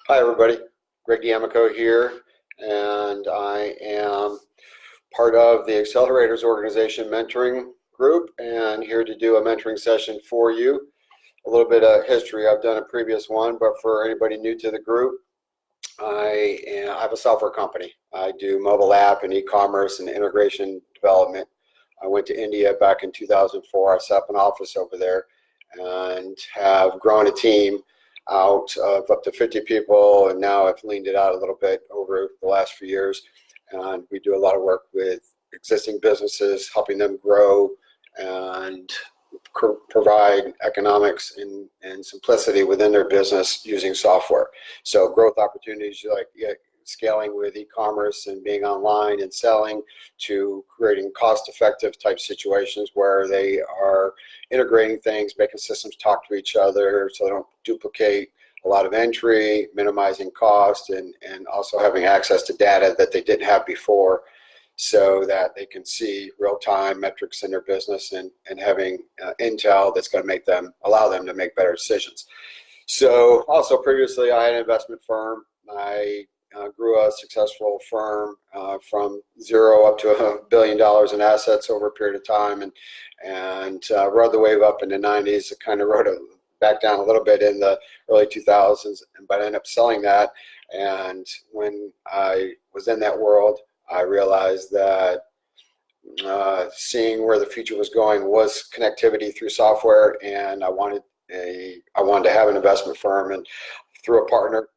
Hi everybody, Greg D'Amico here, and I am part of the Accelerators Organization mentoring group and here to do a mentoring session for you. A little bit of history, I've done a previous one, but for anybody new to the group, I have a software company. I do mobile app and e-commerce and integration development. I went to India back in 2004. I set up an office over there and have grown a team out of up to 50 people, and now I've leaned it out a little bit over the last few years, and we do a lot of work with existing businesses, helping them grow and provide economics and simplicity within their business using software. So growth opportunities like scaling with e-commerce and being online and selling, to creating cost-effective type situations where they are integrating things, making systems talk to each other so they don't duplicate a lot of entry, minimizing cost, and also having access to data that they didn't have before, so that they can see real-time metrics in their business and having intel that's going to allow them to make better decisions. So also previously I had an investment firm. I grew a successful firm from zero up to $1 billion in assets over a period of time, and rode the wave up in the 90s. It kind of rode it back down a little bit in the early 2000s, but I ended up selling that. And when I was in that world, I realized that seeing where the future was going was connectivity through software, and I wanted to have an investment firm. And through a partner,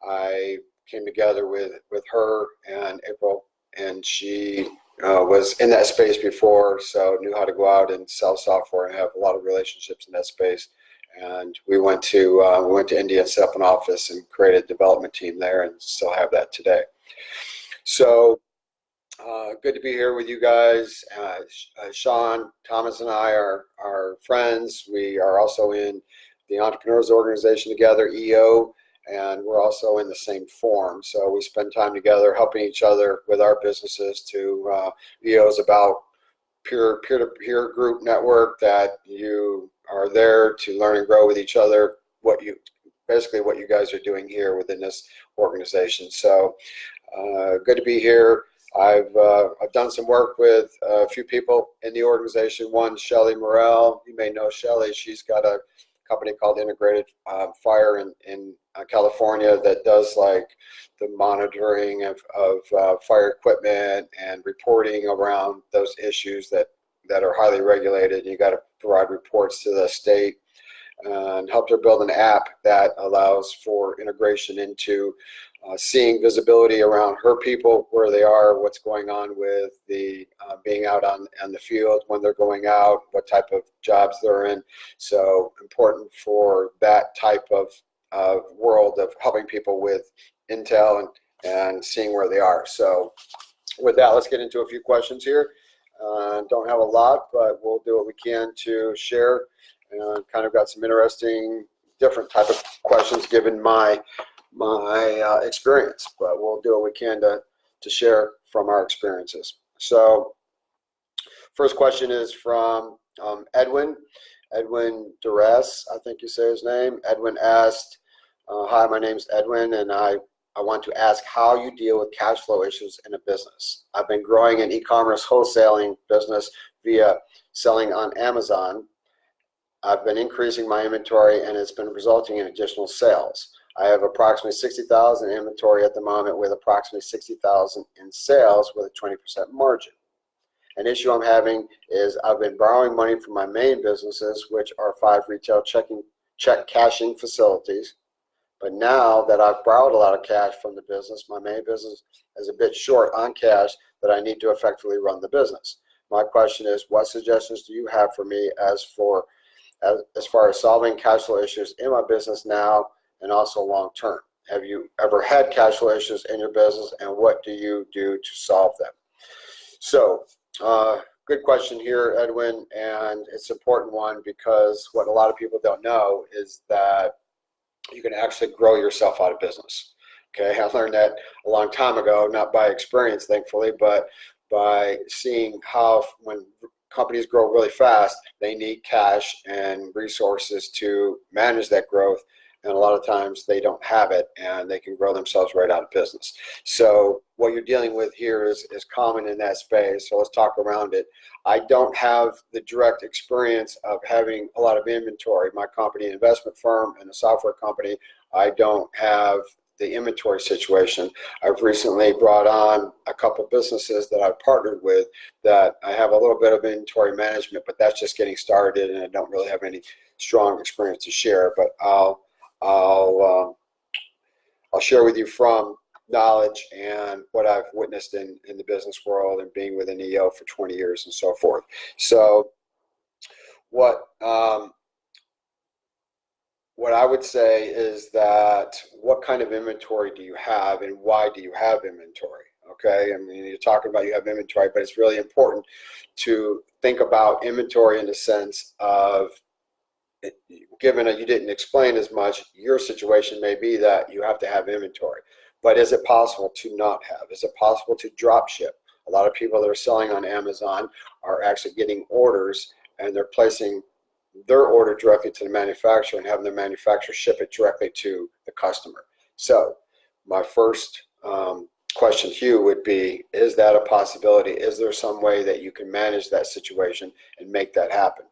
I came together with her and April, and she was in that space before, so knew how to go out and sell software and have a lot of relationships in that space. And we went to India and set up an office and created a development team there, and still have that today. So good to be here with you guys. Sean, Thomas, and I are friends. We are also in the Entrepreneurs Organization together, EO, and we're also in the same forum. So we spend time together helping each other with our businesses. EO is about peer-to-peer group network that you are there to learn and grow with each other, basically what you guys are doing here within this organization. So good to be here. I've done some work with a few people in the organization. One, Shelly Morrell. You may know Shelly. She's got a company called Integrated Fire in California that does like the monitoring of fire equipment and reporting around those issues that are highly regulated. You got to provide reports to the state, and helped her build an app that allows for integration into seeing visibility around her people, where they are, what's going on with the being out on the field when they're going out, what type of jobs they're in. So important for that type of world of helping people with intel and seeing where they are. So with that, let's get into a few questions here. Don't have a lot, but we'll do what we can to share, and kind of got some interesting different type of questions given my experience, but we'll do what we can to share from our experiences. So first question is from Edwin Duress, I think you say his name. Edwin asked, hi, my name's Edwin, and I want to ask how you deal with cash flow issues in a business. I've been growing an e-commerce wholesaling business via selling on Amazon. I've been increasing my inventory, and it's been resulting in additional sales. I have approximately 60,000 inventory at the moment, with approximately 60,000 in sales with a 20% margin. An issue I'm having is I've been borrowing money from my main businesses, which are 5 retail check cashing facilities. But now that I've borrowed a lot of cash from the business, my main business is a bit short on cash that I need to effectively run the business. My question is, what suggestions do you have for me as far as solving cash flow issues in my business now and also long term? Have you ever had cash flow issues in your business, and what do you do to solve them? So good question here, Edwin, and it's an important one, because what a lot of people don't know is that you can actually grow yourself out of business. Okay, I learned that a long time ago, not by experience, thankfully, but by seeing how when companies grow really fast, they need cash and resources to manage that growth and a lot of times they don't have it, and they can grow themselves right out of business. So what you're dealing with here is common in that space, so let's talk around it. I don't have the direct experience of having a lot of inventory. My company, an investment firm and a software company, I don't have the inventory situation. I've recently brought on a couple businesses that I've partnered with that I have a little bit of inventory management, but that's just getting started, and I don't really have any strong experience to share. But I'll share with you from knowledge and what I've witnessed in the business world and being with an EO for 20 years and so forth. So what I would say is that what kind of inventory do you have, and why do you have inventory? Okay, I mean, you're talking about you have inventory, but it's really important to think about inventory in the sense of, given that you didn't explain as much, your situation may be that you have to have inventory. But is it possible to not have? Is it possible to drop ship? A lot of people that are selling on Amazon are actually getting orders, and they're placing their order directly to the manufacturer and having the manufacturer ship it directly to the customer. So my first question to you would be, is that a possibility? Is there some way that you can manage that situation and make that happen?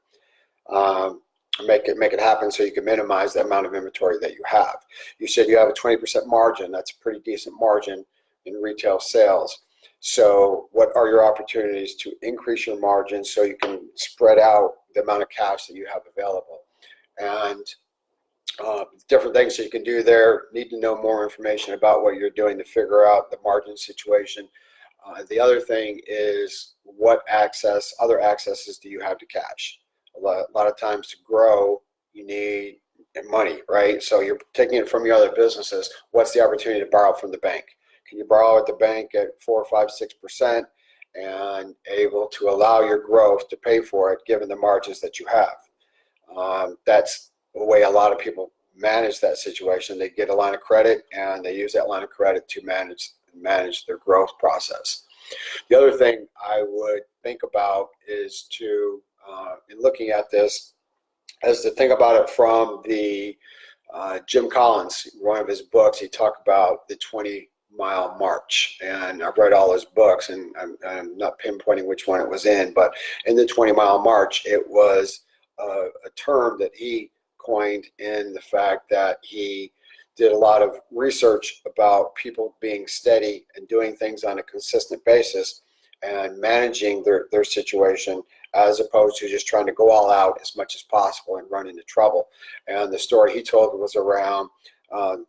Make it happen so you can minimize the amount of inventory that you have. You said you have a 20% margin. That's a pretty decent margin in retail sales. So what are your opportunities to increase your margin so you can spread out the amount of cash that you have available? And different things that you can do there. Need to know more information about what you're doing to figure out the margin situation. The other thing is, what other accesses do you have to cash? A lot of times to grow, you need money, right? So you're taking it from your other businesses. What's the opportunity to borrow from the bank? Can you borrow at the bank at 4, 5, 6% and able to allow your growth to pay for it, given the margins that you have? That's the way a lot of people manage that situation. They get a line of credit, and they use that line of credit to manage their growth process. The other thing I would think about is to, in looking at this, is to think about it from the Jim Collins, one of his books. He talked about the 20-mile march, and I've read all his books, and I'm not pinpointing which one it was in, but in the 20-mile march, it was a term that he coined, in the fact that he did a lot of research about people being steady and doing things on a consistent basis and managing their situation, as opposed to just trying to go all out as much as possible and run into trouble. And the story he told was around an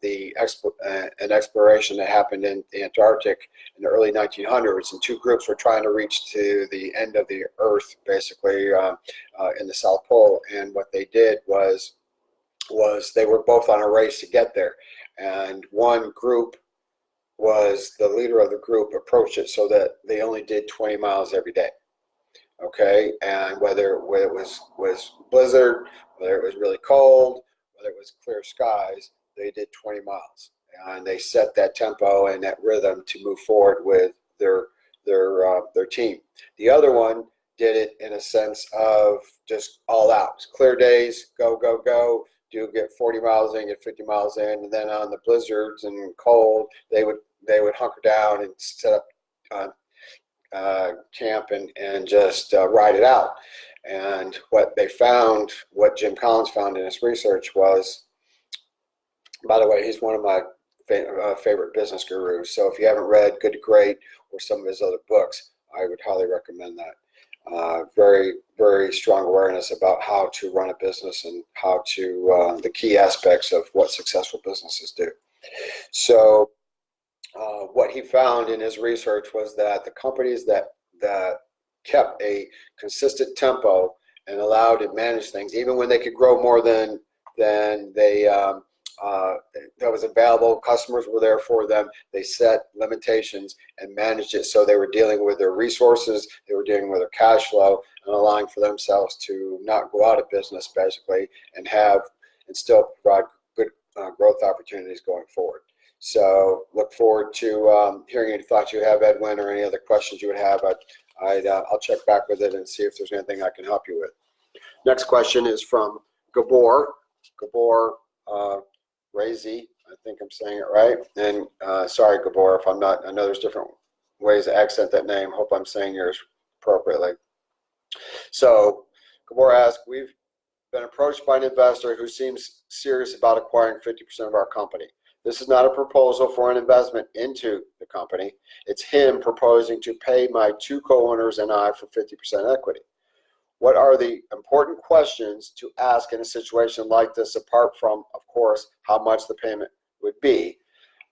exploration that happened in the Antarctic in the early 1900s, and two groups were trying to reach to the end of the Earth, basically in the South Pole. And what they did was they were both on a race to get there, and one group was, the leader of the group approached it so that they only did 20 miles every day. Okay, and whether it was blizzard, whether it was really cold, whether it was clear skies, they did 20 miles, and they set that tempo and that rhythm to move forward with their team. The other one did it in a sense of just all out, clear days, go, go, go. Do get 40 miles in, get 50 miles in, and then on the blizzards and cold, they would hunker down and set up camp and just ride it out. And what they found, what Jim Collins found in his research was, by the way, he's one of my favorite business gurus. So if you haven't read Good to Great or some of his other books, I would highly recommend that. Very, very strong awareness about how to run a business and how to, the key aspects of what successful businesses do. So what he found in his research was that the companies that kept a consistent tempo and allowed to manage things, even when they could grow more than they that was available, customers were there for them, they set limitations and managed it so they were dealing with their resources, they were dealing with their cash flow, and allowing for themselves to not go out of business, basically, and still provide good growth opportunities going forward. So look forward to hearing any thoughts you have, Edwin, or any other questions you would have. I'll check back with it and see if there's anything I can help you with. Next question is from Gabor. Gabor Razy, I think I'm saying it right. And sorry, Gabor, if I'm not. I know there's different ways to accent that name. Hope I'm saying yours appropriately. So Gabor asked, we've been approached by an investor who seems serious about acquiring 50% of our company. This is not a proposal for an investment into the company. It's him proposing to pay my 2 co-owners and I for 50% equity. What are the important questions to ask in a situation like this, apart from, of course, how much the payment would be?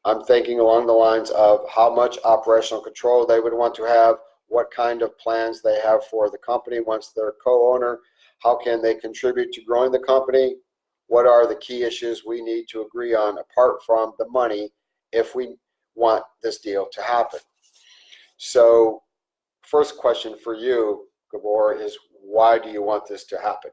I'm thinking along the lines of how much operational control they would want to have, what kind of plans they have for the company once they're co-owner, how can they contribute to growing the company, what are the key issues we need to agree on apart from the money if we want this deal to happen. So first question for you, Gabor, is why do you want this to happen?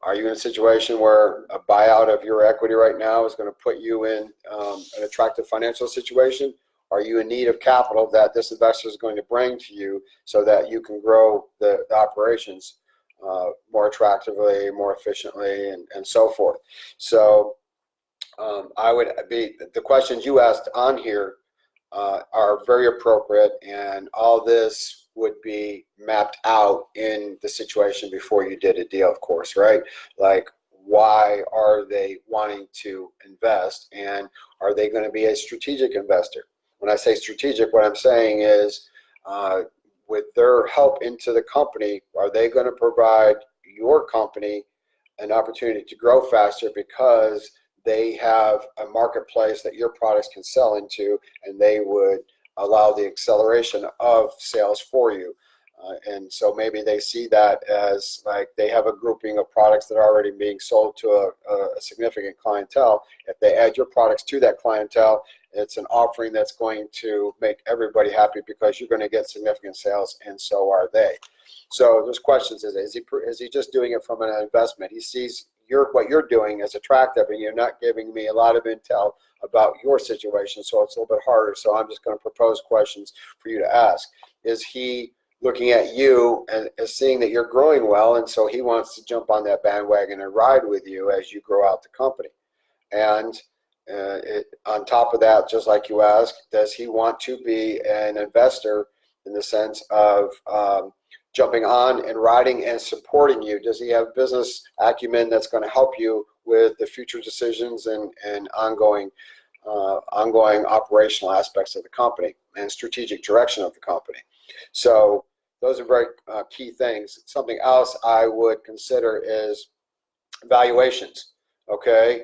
Are you in a situation where a buyout of your equity right now is going to put you in an attractive financial situation? Are you in need of capital that this investor is going to bring to you so that you can grow the operations more attractively, more efficiently, and so forth? So the questions you asked on here are very appropriate, and all this would be mapped out in the situation before you did a deal, of course, right? Like, why are they wanting to invest, and are they going to be a strategic investor? When I say strategic, what I'm saying is with their help into the company, are they going to provide your company an opportunity to grow faster because they have a marketplace that your products can sell into, and they would allow the acceleration of sales for you. And so maybe they see that as like they have a grouping of products that are already being sold to a significant clientele. If they add your products to that clientele, it's an offering that's going to make everybody happy because you're going to get significant sales, and so are they. So there's questions. Is he just doing it from an investment? He sees what you're doing is attractive, and you're not giving me a lot of intel about your situation, so it's a little bit harder. So I'm just going to propose questions for you to ask. Is he looking at you and seeing that you're growing well, and so he wants to jump on that bandwagon and ride with you as you grow out the company? And on top of that, just like you asked, does he want to be an investor in the sense of jumping on and riding and supporting you? Does he have business acumen that's going to help you with the future decisions and ongoing operational aspects of the company and strategic direction of the company? So those are very key things. Something else I would consider is valuations. Okay,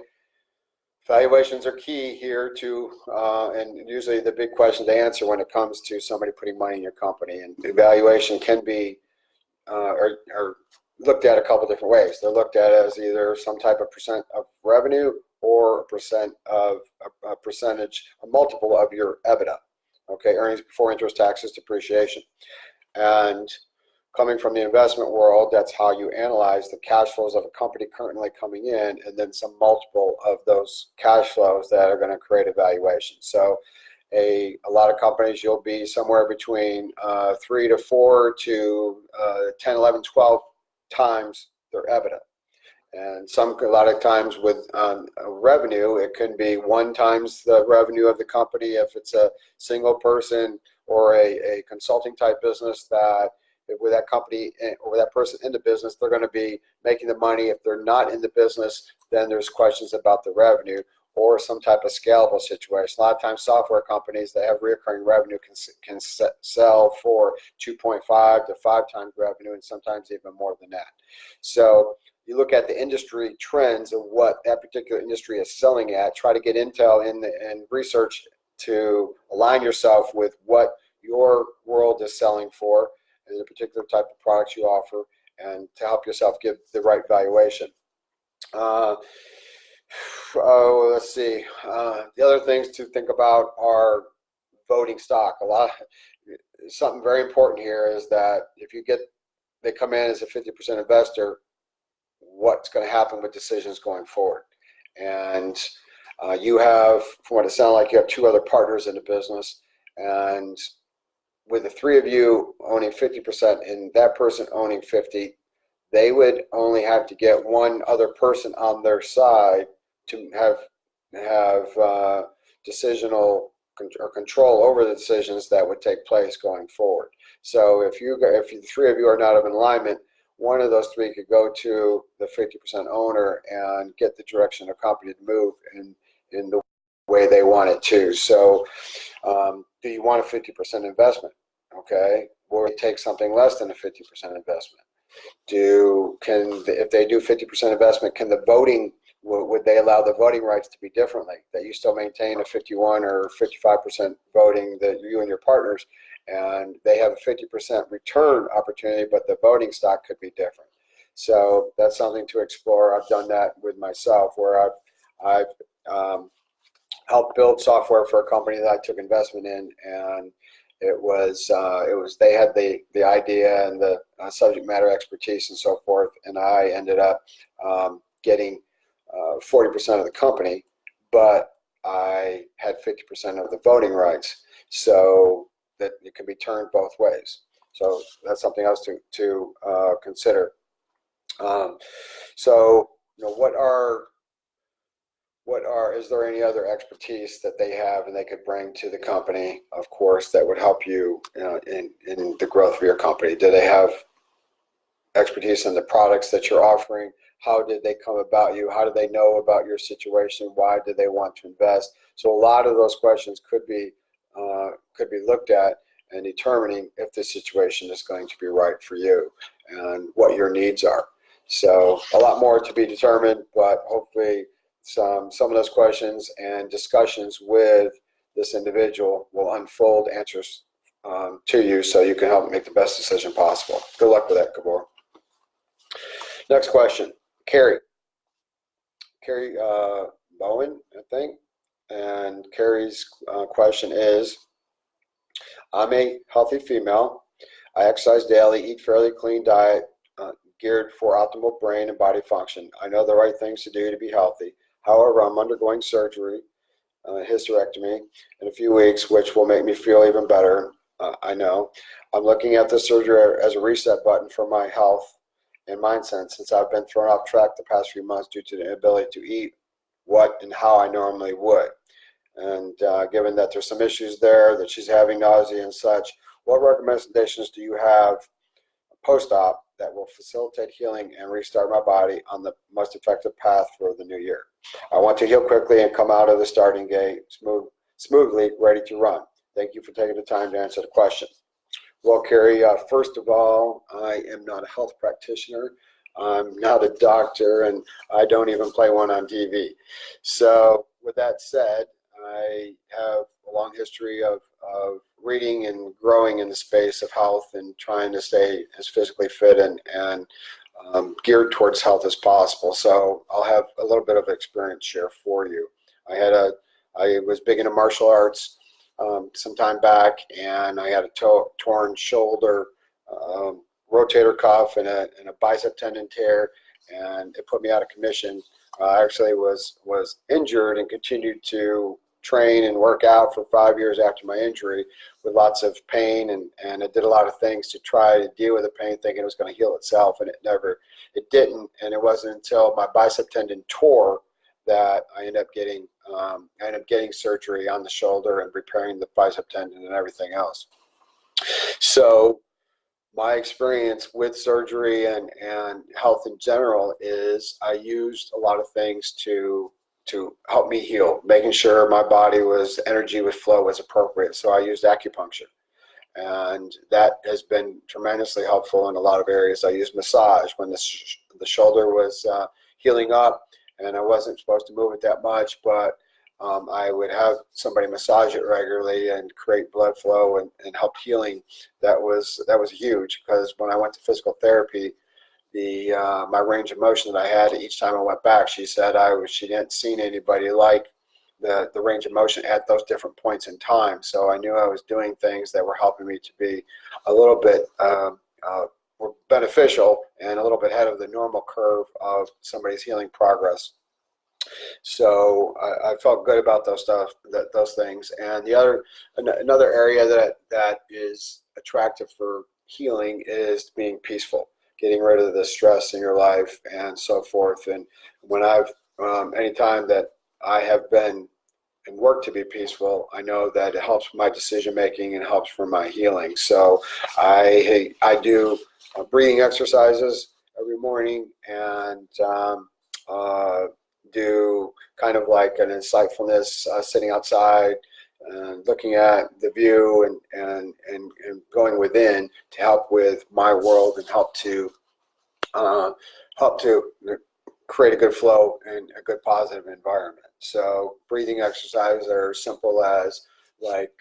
valuations are key here too, and usually the big question to answer when it comes to somebody putting money in your company. And evaluation can be are looked at a couple different ways. They're looked at as either some type of percent of revenue or a percentage, a multiple of your EBITDA. Okay, earnings before interest, taxes, depreciation. And coming from the investment world, that's how you analyze the cash flows of a company currently coming in, and then some multiple of those cash flows that are going to create a valuation. So a lot of companies, you'll be somewhere between 3 to 4 to 10, 11, 12 times their EBITDA. And a lot of times with revenue, it can be 1 times the revenue of the company if it's a single person or a consulting type business, that with that company or that person in the business, they're going to be making the money. If they're not in the business, then there's questions about the revenue or some type of scalable situation. A lot of times software companies that have recurring revenue can sell for 2.5 to 5 times revenue, and sometimes even more than that. So you look at the industry trends of what that particular industry is selling at, try to get intel and research to align yourself with what your world is selling for and the particular type of products you offer, and to help yourself give the right valuation. Let's see. The other things to think about are voting stock. Something very important here is that if they come in as a 50% investor, what's going to happen with decisions going forward? And you have, from what it sounds like, you have 2 other partners in the business, and with the 3 of you owning 50% and that person owning 50, they would only have to get 1 other person on their side to have decisional or control over the decisions that would take place going forward. So if the three of you are not in alignment, one of those three could go to the 50% owner and get the direction of the company to move in the way they want it to. So do you want a 50% investment? Okay, or take something less than a 50% investment. If they do 50% investment, can the voting, would they allow the voting rights to be differently? That you still maintain a 51 or 55% voting, that you and your partners, and they have a 50% return opportunity, but the voting stock could be different. So that's something to explore. I've done that with myself, where I've helped build software for a company that I took investment in, and it was they had the idea and the subject matter expertise and so forth, and I ended up getting 40% of the company, but I had 50% of the voting rights, so that it can be turned both ways. So that's something else to consider. So is there any other expertise that they have and they could bring to the company, of course, that would help you in the growth of your company? Do they have expertise in the products that you're offering? How did they come about you? How do they know about your situation? Why did they want to invest? So a lot of those questions could be looked at in determining if the situation is going to be right for you and what your needs are. So a lot more to be determined, but hopefully some of those questions and discussions with this individual will unfold answers to you, so you can help make the best decision possible. Good luck with that, Gabor. Next question, Carrie Bowen, I think. And Carrie's question is, I'm a healthy female. I exercise daily, eat fairly clean diet, geared for optimal brain and body function. I know the right things to do to be healthy. However, I'm undergoing surgery, hysterectomy, in a few weeks, which will make me feel even better. I know. I'm looking at this surgery as a reset button for my health and mindset, since I've been thrown off track the past few months due to the inability to eat what and how I normally would. And given that there's some issues there, that she's having nausea and such, what recommendations do you have post-op that will facilitate healing and restart my body on the most effective path for the new year? I want to heal quickly and come out of the starting gate smoothly, ready to run. Thank you for taking the time to answer the question. Well, Carrie, first of all, I am not a health practitioner. I'm not a doctor, and I don't even play one on TV. So with that said, I have a long history of reading and growing in the space of health and trying to stay as physically fit and geared towards health as possible. So I'll have a little bit of experience share for you. I was big into martial arts some time back, and I had a torn shoulder, rotator cuff, and a bicep tendon tear, and it put me out of commission. I actually was injured and continued to train and work out for 5 years after my injury with lots of pain, and I did a lot of things to try to deal with the pain, thinking it was going to heal itself, and it didn't. And it wasn't until my bicep tendon tore that I ended up getting surgery on the shoulder and repairing the bicep tendon and everything else. So my experience with surgery and health in general is I used a lot of things to help me heal, making sure my body energy with flow was appropriate. So I used acupuncture, and that has been tremendously helpful in a lot of areas. I used massage when the shoulder was healing up, and I wasn't supposed to move it that much, but I would have somebody massage it regularly and create blood flow and help healing. That was huge, because when I went to physical therapy, my range of motion that I had each time I went back, she said she hadn't seen anybody like the range of motion at those different points in time. So I knew I was doing things that were helping me to be a little bit more beneficial and a little bit ahead of the normal curve of somebody's healing progress. So I felt good about those things. And another area that is attractive for healing is being peaceful, getting rid of the stress in your life and so forth. And when I've anytime that I have been and work to be peaceful, I know that it helps my decision making and helps for my healing. So I do breathing exercises every morning, and do kind of like an insightfulness, sitting outside and looking at the view, and going within to help with my world and help to create a good flow and a good positive environment. So breathing exercises are simple as like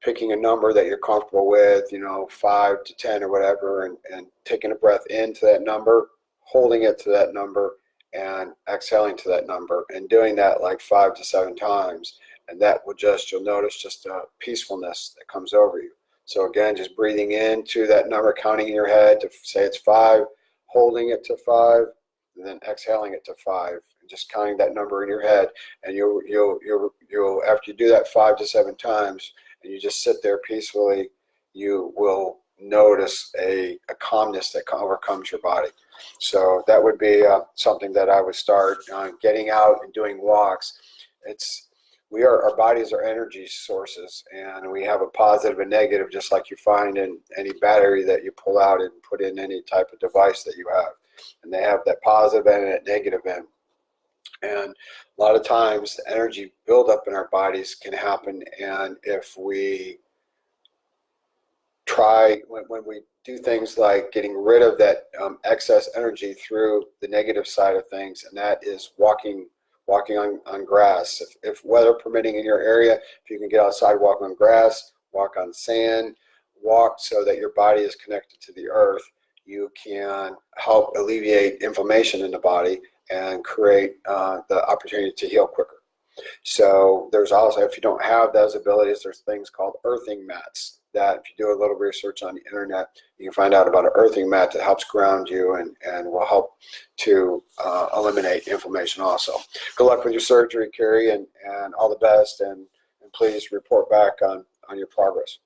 picking a number that you're comfortable with, 5 to 10 or whatever, and taking a breath into that number, holding it to that number, and exhaling to that number, and doing that like 5 to 7 times. And that will you'll notice just a peacefulness that comes over you. So again, just breathing into that number, counting in your head to say it's 5, holding it to 5, and then exhaling it to 5, and just counting that number in your head. And you'll after you do that 5 to 7 times, and you just sit there peacefully, you will notice a calmness that overcomes your body. So that would be something that I would start getting out and doing walks. Our bodies are energy sources, and we have a positive and negative, just like you find in any battery that you pull out and put in any type of device that you have. And they have that positive end and that negative end. And a lot of times the energy buildup in our bodies can happen, and if we try, when we do things like getting rid of that excess energy through the negative side of things, and that is walking on grass. If weather permitting in your area, if you can get outside, walk on grass, walk on sand, walk so that your body is connected to the earth, you can help alleviate inflammation in the body and create the opportunity to heal quicker. So there's also, if you don't have those abilities, there's things called earthing mats that if you do a little research on the internet, you can find out about an earthing mat that helps ground you and will help to eliminate inflammation also. Good luck with your surgery, Carrie, and all the best, and please report back on your progress.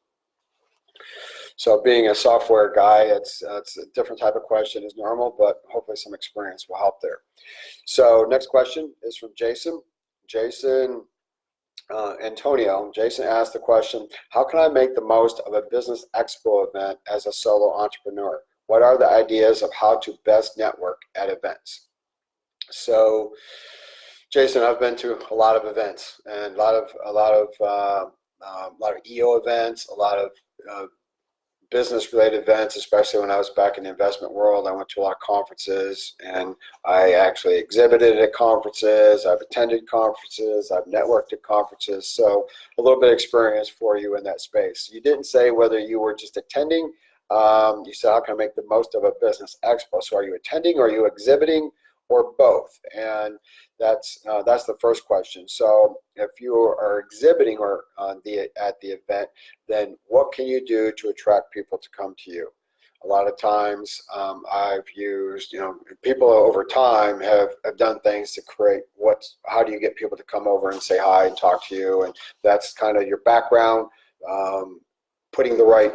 So being a software guy, it's a different type of question as normal, but hopefully some experience will help there. So next question is from Jason. Antonio. Jason asked the question, how can I make the most of a business expo event as a solo entrepreneur? What are the ideas of how to best network at events? So Jason, I've been to a lot of events, and a lot of EO events, a lot of business-related events, especially when I was back in the investment world. I went to a lot of conferences, and I actually exhibited at conferences. I've attended conferences. I've networked at conferences. So a little bit of experience for you in that space. You didn't say whether you were just attending. You said, how can I make the most of a business expo? So are you attending, or are you exhibiting, or both? And that's the first question. So if you are exhibiting or at the event, then what can you do to attract people to come to you? A lot of times I've used, people over time have done things to create how do you get people to come over and say hi and talk to you? And that's kind of your background, putting the right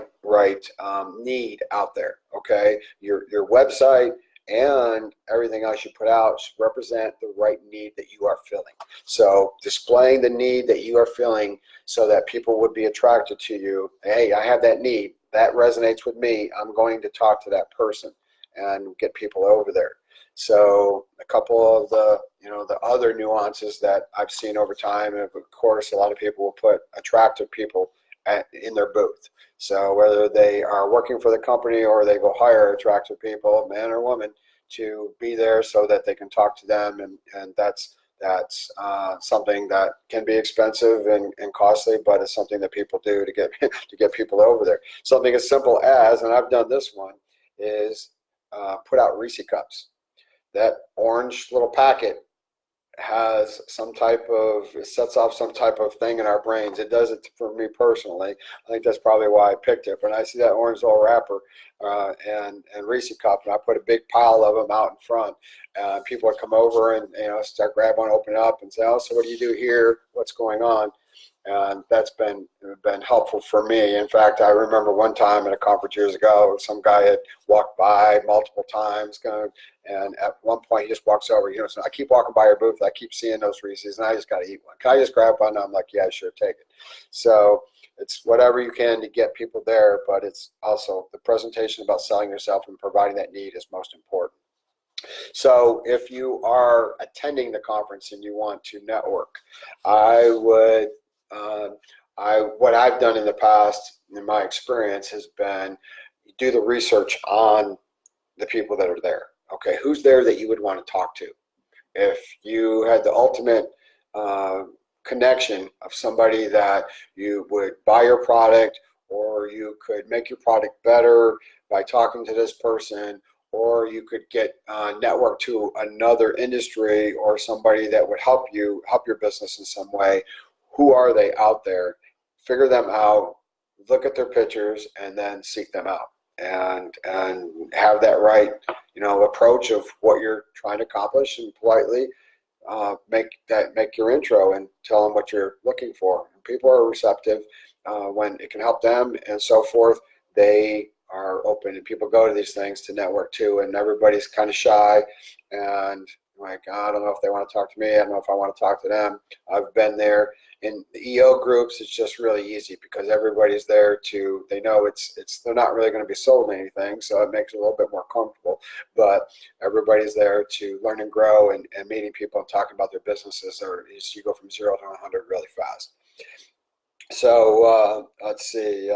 need out there, okay? Your website and everything else you put out should represent the right need that you are filling. So displaying the need that you are filling so that people would be attracted to you. Hey, I have that need. That resonates with me. I'm going to talk to that person and get people over there. So a couple of the other nuances that I've seen over time, and of course a lot of people will put attractive people in their booth. So whether they are working for the company or they go hire attractive people, man or woman, to be there so that they can talk to them, and that's something that can be expensive and costly, but it's something that people do to get people over there. Something as simple as, and I've done this one, is put out Reese cups. That orange little packet has sets off some type of thing in our brains. It does it for me personally. I think that's probably why I picked it. When I see that orange little wrapper and Reese cup, and I put a big pile of them out in front, people would come over and start grabbing one, open it up, and say, oh, so what do you do here? What's going on? And that's been helpful for me. In fact, I remember one time at a conference years ago, some guy had walked by multiple times, and at one point he just walks over. So I keep walking by your booth, I keep seeing those Reese's, and I just got to eat one. Can I just grab one? I'm like, yeah, sure, take it. So it's whatever you can to get people there, but it's also the presentation about selling yourself and providing that need is most important. So if you are attending the conference and you want to network, what I've done in the past, in my experience, has been do the research on the people that are there. Okay, who's there that you would want to talk to? If you had the ultimate connection of somebody that you would buy your product, or you could make your product better by talking to this person, or you could get network to another industry or somebody that would help your business in some way. Who are they out there? Figure them out, look at their pictures, and then seek them out, and have that right, approach of what you're trying to accomplish, and politely make your intro and tell them what you're looking for. And people are receptive when it can help them and so forth. They are open, and people go to these things to network too, and everybody's kind of shy and like, I don't know if they want to talk to me, I don't know if I want to talk to them. I've been there. In the EO groups, it's just really easy because everybody's there they know they're not really going to be sold anything, so it makes it a little bit more comfortable, but everybody's there to learn and grow, and meeting people and talking about their businesses, you go from 0 to 100 really fast. So let's see,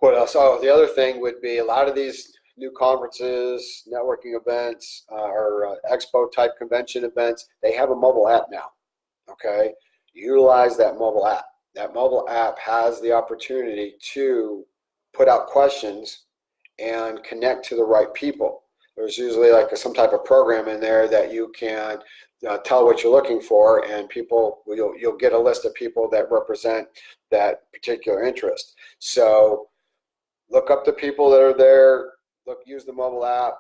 what else? Oh, the other thing would be a lot of these new conferences, networking events, or expo type convention events, they have a mobile app now. Okay, utilize that mobile app. That mobile app has the opportunity to put out questions and connect to the right people. There's usually like some type of program in there that you can tell what you're looking for, and you'll get a list of people that represent that particular interest. So look up the people that are there. Use the mobile app.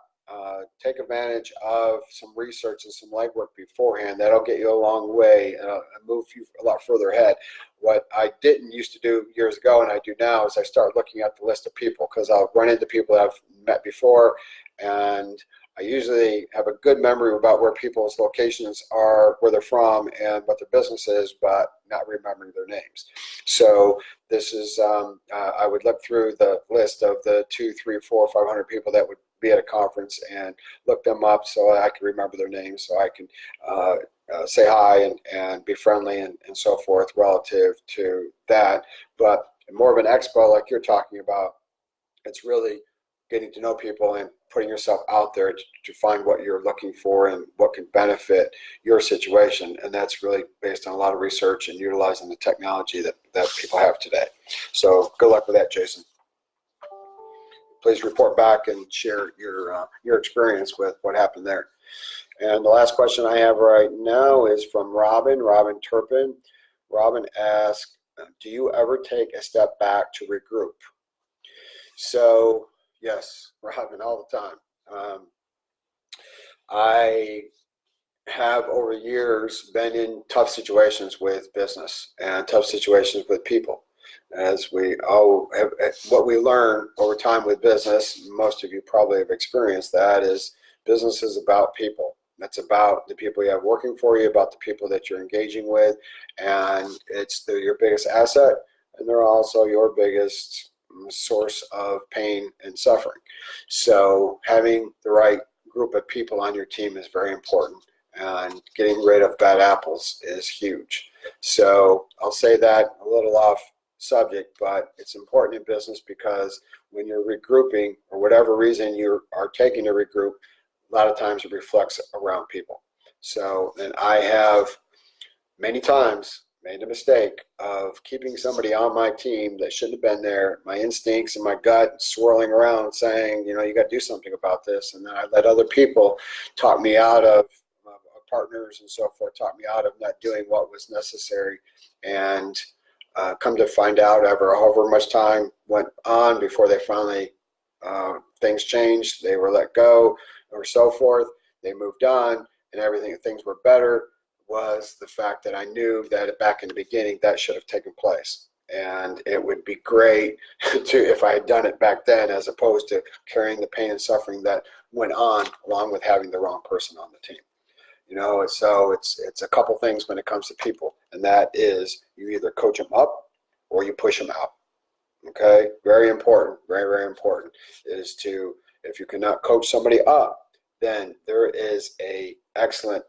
Take advantage of some research and some legwork beforehand. That'll get you a long way and move you a lot further ahead. What I didn't used to do years ago, and I do now, is I start looking at the list of people, because I'll run into people that I've met before, and I usually have a good memory about where people's locations are, where they're from, and what their business is, but not remembering their names. So this is, I would look through the list of the 200, 300, 400, 500 people that would be at a conference and look them up so I can remember their names, so I can say hi and be friendly and so forth relative to that. But more of an expo like you're talking about, it's really getting to know people and putting yourself out there to find what you're looking for and what can benefit your situation. And that's really based on a lot of research and utilizing the technology that people have today. So good luck with that, Jason. Please report back and share your experience with what happened there. And the last question I have right now is from Robin Turpin. Robin asks, do you ever take a step back to regroup? So yes, Robin, all the time. I have over years been in tough situations with business and tough situations with people. As what we learn over time with business, most of you probably have experienced that, is business is about people. That's about the people you have working for you, about the people that you're engaging with, and they're your biggest asset, and they're also your biggest source of pain and suffering. So having the right group of people on your team is very important, and getting rid of bad apples is huge. So I'll say that a little off subject, but it's important in business, because when you're regrouping, or whatever reason you are taking to regroup, a lot of times it reflects around people. So, and I have many times made the mistake of keeping somebody on my team that shouldn't have been there. My instincts and my gut swirling around saying, you got to do something about this. And then I let other people talk me out of partners and so forth, talk me out of not doing what was necessary. And come to find out, however much time went on before they finally, things changed, they were let go or so forth, they moved on, and things were better. was the fact that I knew that back in the beginning that should have taken place. And it would be great if I had done it back then, as opposed to carrying the pain and suffering that went on along with having the wrong person on the team. So it's a couple things when it comes to people, and that is you either coach them up or you push them out. Okay, very important, very, very important is to, if you cannot coach somebody up, then there is a excellent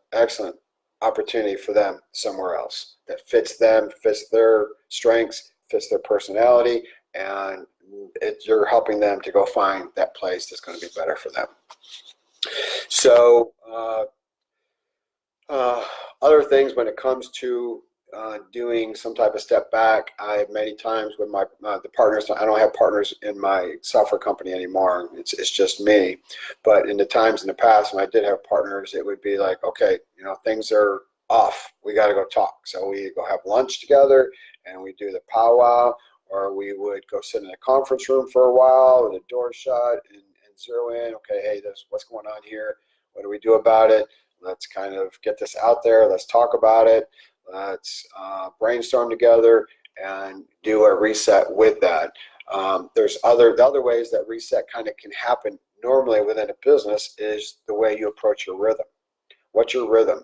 opportunity for them somewhere else that fits them, fits their strengths, fits their personality, and you're helping them to go find that place that's going to be better for them. So other things when it comes to doing some type of step back, I many times with my the partners, I don't have partners in my software company anymore. It's just me. But in the times in the past when I did have partners, it would be like, okay, things are off. We got to go talk. So we go have lunch together, and we do the powwow, or we would go sit in a conference room for a while with the door shut and zero in. Okay, hey, what's going on here? What do we do about it? Let's kind of get this out there. Let's talk about it. Let's brainstorm together and do a reset with that. There's other ways that reset kind of can happen normally within a business is the way you approach your rhythm. What's your rhythm?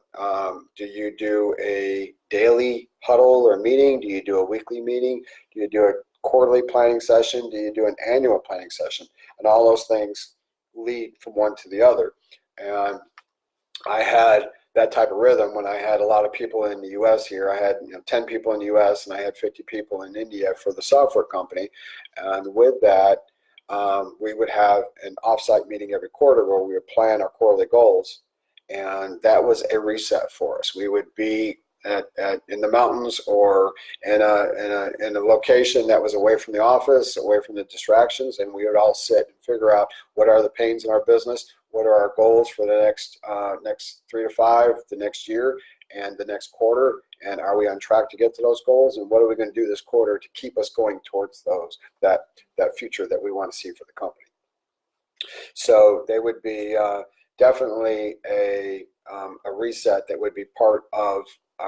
Do you do a daily huddle or meeting? Do you do a weekly meeting? Do you do a quarterly planning session? Do you do an annual planning session? And all those things lead from one to the other. And I had that type of rhythm when I had a lot of people in the U.S. here. I had 10 people in the U.S. and I had 50 people in India for the software company. And with that, we would have an offsite meeting every quarter where we would plan our quarterly goals. And that was a reset for us. We would be in the mountains or in a location that was away from the office, away from the distractions, and we would all sit and figure out what are the pains in our business, what are our goals for the next 3 to 5, the next year, and the next quarter, and are we on track to get to those goals, and what are we going to do this quarter to keep us going towards that future that we want to see for the company. So they would be definitely a reset that would be part of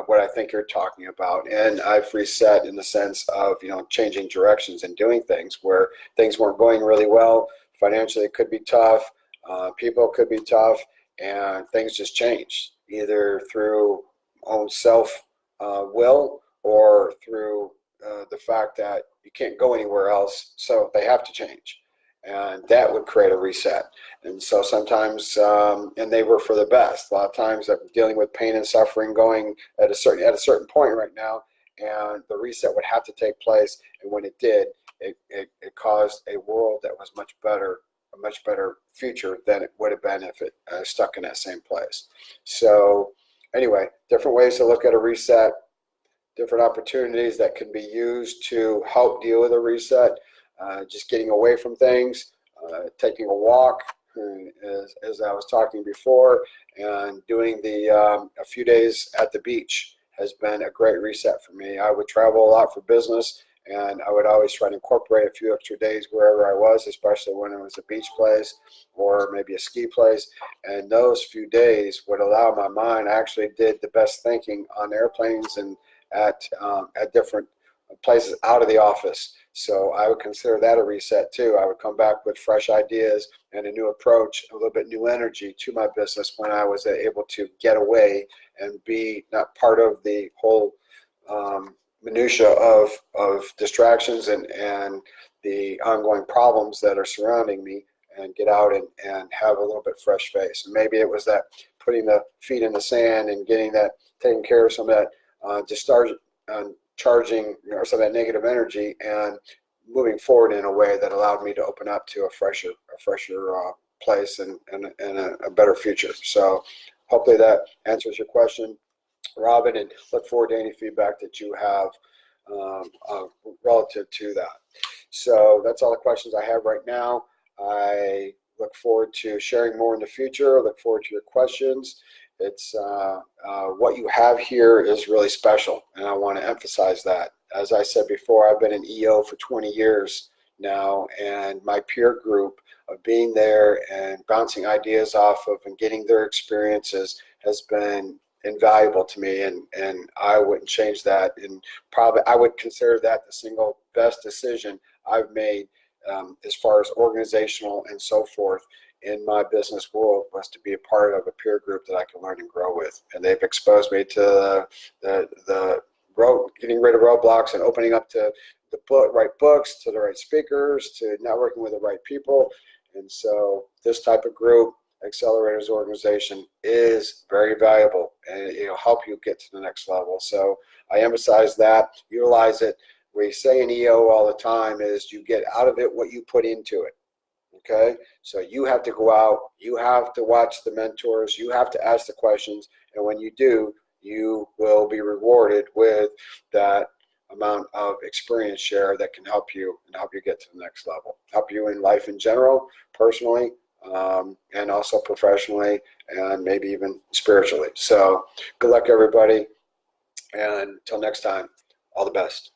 what I think you're talking about. And I've reset in the sense of changing directions and doing things where things weren't going really well. Financially, it could be tough. People could be tough, and things just changed either through own self will or through the fact that you can't go anywhere else, so they have to change. And that would create a reset. And so sometimes, and they were for the best. A lot of times I'm dealing with pain and suffering going at a certain point right now, and the reset would have to take place. And when it did, it caused a world that was much better, a much better future than it would have been if it stuck in that same place. So anyway, different ways to look at a reset, different opportunities that can be used to help deal with a reset. Just getting away from things, taking a walk, as I was talking before, and doing a few days at the beach has been a great reset for me. I would travel a lot for business, and I would always try to incorporate a few extra days wherever I was, especially when it was a beach place or maybe a ski place. And those few days would allow my mind. I actually did the best thinking on airplanes and at different places out of the office. So I would consider that a reset too. I would come back with fresh ideas and a new approach, a little bit new energy to my business when I was able to get away and be not part of the whole minutia of distractions and the ongoing problems that are surrounding me, and get out and have a little bit fresh face. And maybe it was that putting the feet in the sand and getting that, taking care of some of that charging some of that negative energy and moving forward in a way that allowed me to open up to a fresher place and a better future. So hopefully that answers your question, Robin, and look forward to any feedback that you have relative to that. So that's all the questions I have right now. I look forward to sharing more in the future. I look forward to your questions. It's what you have here is really special, and I want to emphasize that. As I said before, I've been an EO for 20 years now, and my peer group of being there and bouncing ideas off of and getting their experiences has been invaluable to me, and I wouldn't change that. And probably I would consider that the single best decision I've made as far as organizational and so forth in my business world, was to be a part of a peer group that I can learn and grow with. And they've exposed me to the road, getting rid of roadblocks and opening up to the right books, to the right speakers, to networking with the right people. And so this type of group, accelerators organization, is very valuable, and it'll help you get to the next level. So I emphasize that. Utilize it. We say in EO all the time is you get out of it what you put into it. Okay, so you have to go out, you have to watch the mentors, you have to ask the questions, and when you do, you will be rewarded with that amount of experience share that can help you and help you get to the next level, help you in life in general, personally, and also professionally, and maybe even spiritually. So good luck, everybody, and until next time, all the best.